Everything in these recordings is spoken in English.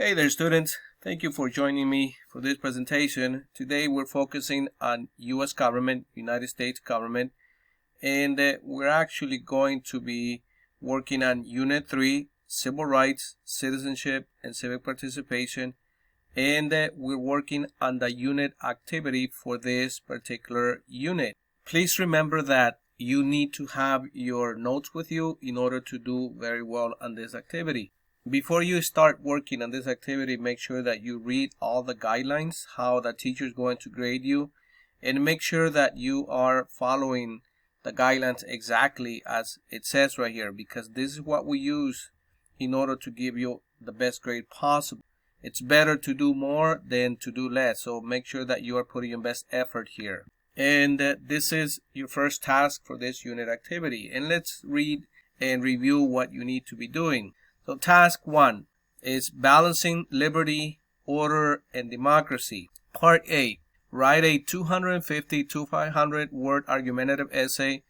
Hey there, students. Thank you for joining me for this presentation. Today we're focusing on U.S. government, United States government, and we're actually going to be working on Unit 3, Civil Rights, Citizenship, and Civic Participation, and we're working on the unit activity for this particular unit. Please remember that you need to have your notes with you in order to do very well on this activity. Before you start working on this activity, make sure that you read all the guidelines, how the teacher is going to grade you, and make sure that you are following the guidelines exactly as it says right here, because this is what we use in order to give you the best grade possible. It's better to do more than to do less, so make sure that you are putting your best effort here. And this is your first task for this unit activity. And let's read and review what you need to be doing. So task 1 is balancing liberty, order, and democracy. Part A, write a 250 to 500 word argumentative essay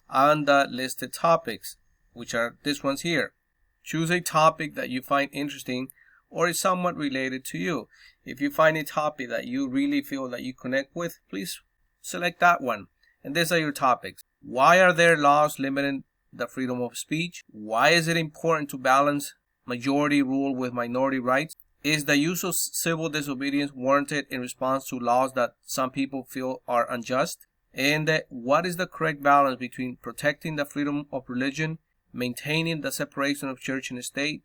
on the listed topics, which are these ones here. Choose a topic that you find interesting or is somewhat related to you. If you find a topic that you really feel that you connect with, please select that one. And these are your topics. Why are there laws limiting the freedom of speech? Why is it important to balance majority rule with minority rights? Is the use of civil disobedience warranted in response to laws that some people feel are unjust? And what is the correct balance between protecting the freedom of religion, maintaining the separation of church and state,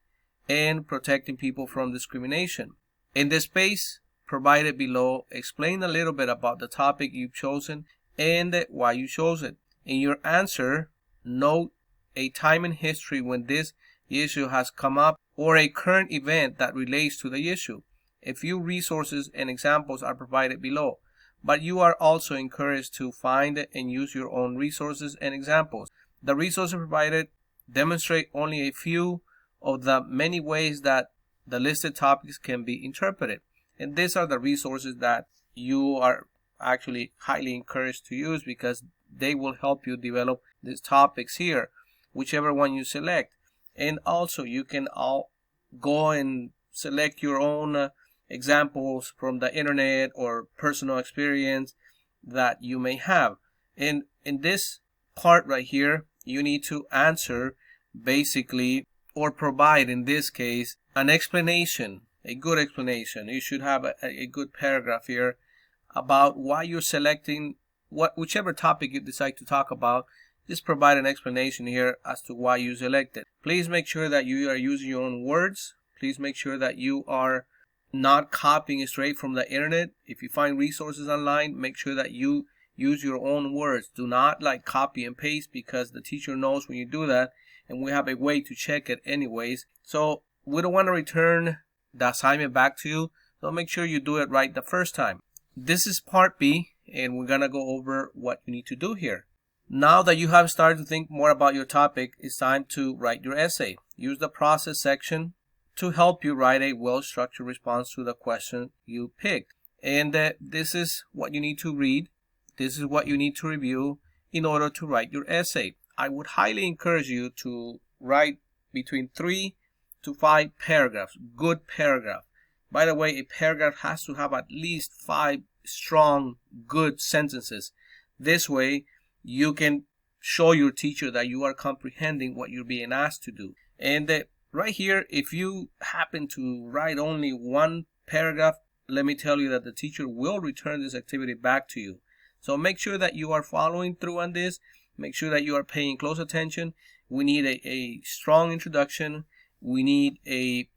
and protecting people from discrimination? In the space provided below, explain a little bit about the topic you've chosen and why you chose it. In your answer, note a time in history when this issue has come up or a current event that relates to the issue. A few resources and examples are provided below, but you are also encouraged to find and use your own resources and examples. The resources provided demonstrate only a few of the many ways that the listed topics can be interpreted, and these are the resources that you are actually highly encouraged to use because they will help you develop these topics here, whichever one you select. And also you can all go and select your own examples from the internet or personal experience that you may have. And in this part right here, you need to answer basically, or provide in this case, an explanation, a good explanation. You should have a good paragraph here about why you're selecting whichever topic you decide to talk about. Just provide an explanation here as to why you selected. Please make sure that you are using your own words. Please make sure that you are not copying straight from the internet. If you find resources online, make sure that you use your own words. Do not copy and paste, because the teacher knows when you do that, and we have a way to check it anyways. So we don't want to return the assignment back to you, so make sure you do it right the first time. This is part B, and we're gonna go over what you need to do here. Now that you have started to think more about your topic, it's time to write your essay. Use the process section to help you write a well-structured response to the question you picked. And this is what you need to read. This is what you need to review in order to write your essay. I would highly encourage you to write between 3 to 5 paragraphs, good paragraph. By the way, a paragraph has to have at least 5 strong, good sentences. This way, you can show your teacher that you are comprehending what you're being asked to do. And right here, if you happen to write only 1 paragraph, let me tell you that the teacher will return this activity back to you. So make sure that you are following through on this. Make sure that you are paying close attention. We need a strong introduction. We need a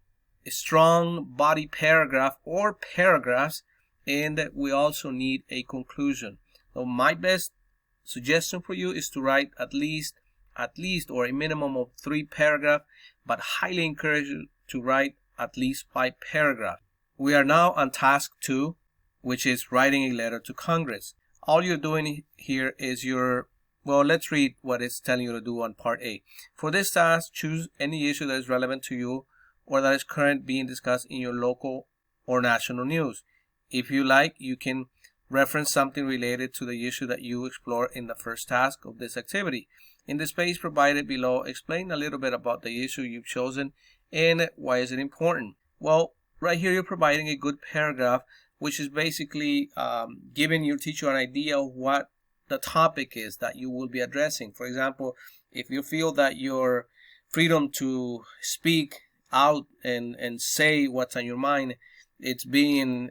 strong body paragraph or paragraphs, and we also need a conclusion. So my best suggestion for you is to write at least or a minimum of 3 paragraphs, but highly encourage you to write at least 5 paragraphs. We are now on task 2, which is writing a letter to Congress. All you're doing here is let's read what it's telling you to do on part A. For this task, choose any issue that is relevant to you or that is currently being discussed in your local or national news. If you like, you can reference something related to the issue that you explore in the first task of this activity. In the space provided below, explain a little bit about the issue you've chosen and why is it important. Well, right here you're providing a good paragraph, which is basically giving your teacher an idea of what the topic is that you will be addressing. For example, if you feel that your freedom to speak out and say what's on your mind, it's being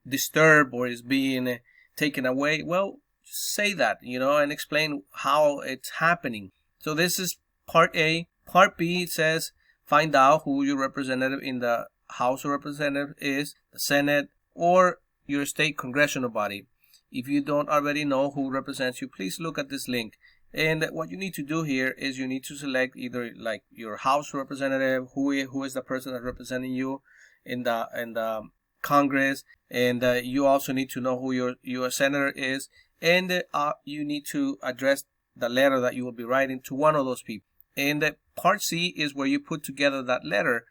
disturbed or is being taken away, well, just say that, and explain how it's happening. So this is part A. Part B says find out who your representative in the House of Representatives is, the Senate, or your state congressional body. If you don't already know who represents you, please look at this link. And what you need to do here is you need to select either like your House representative, who is the person that's representing you in the Congress, and you also need to know who your U.S. Senator is, and you need to address the letter that you will be writing to one of those people. And part C is where you put together that letter.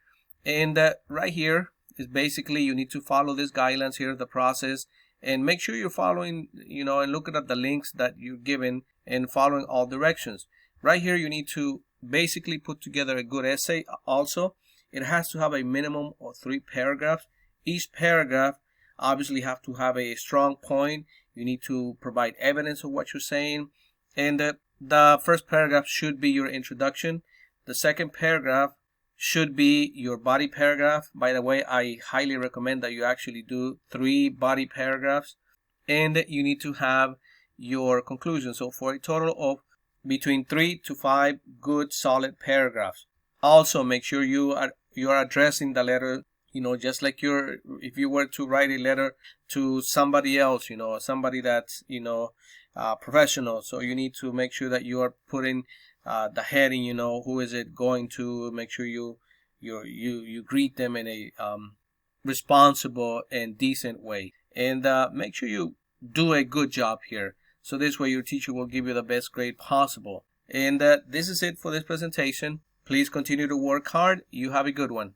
And right here is basically you need to follow these guidelines here, the process, and make sure you're following, and looking at the links that you're given and following all directions. Right here you need to basically put together a good essay. Also, it has to have a minimum of 3 paragraphs. Each paragraph obviously have to have a strong point. You need to provide evidence of what you're saying. And the first paragraph should be your introduction. The second paragraph should be your body paragraph. By the way, I highly recommend that you actually do 3 body paragraphs. And you need to have your conclusion. So for a total of between 3 to 5 good solid paragraphs. Also make sure you are addressing the letter, just like if you were to write a letter to somebody else, somebody that's professional. So you need to make sure that you are putting the heading, who is it going to. Make sure you greet them in a responsible and decent way, and make sure you do a good job here. So this way your teacher will give you the best grade possible. And this is it for this presentation. Please continue to work hard. You have a good one.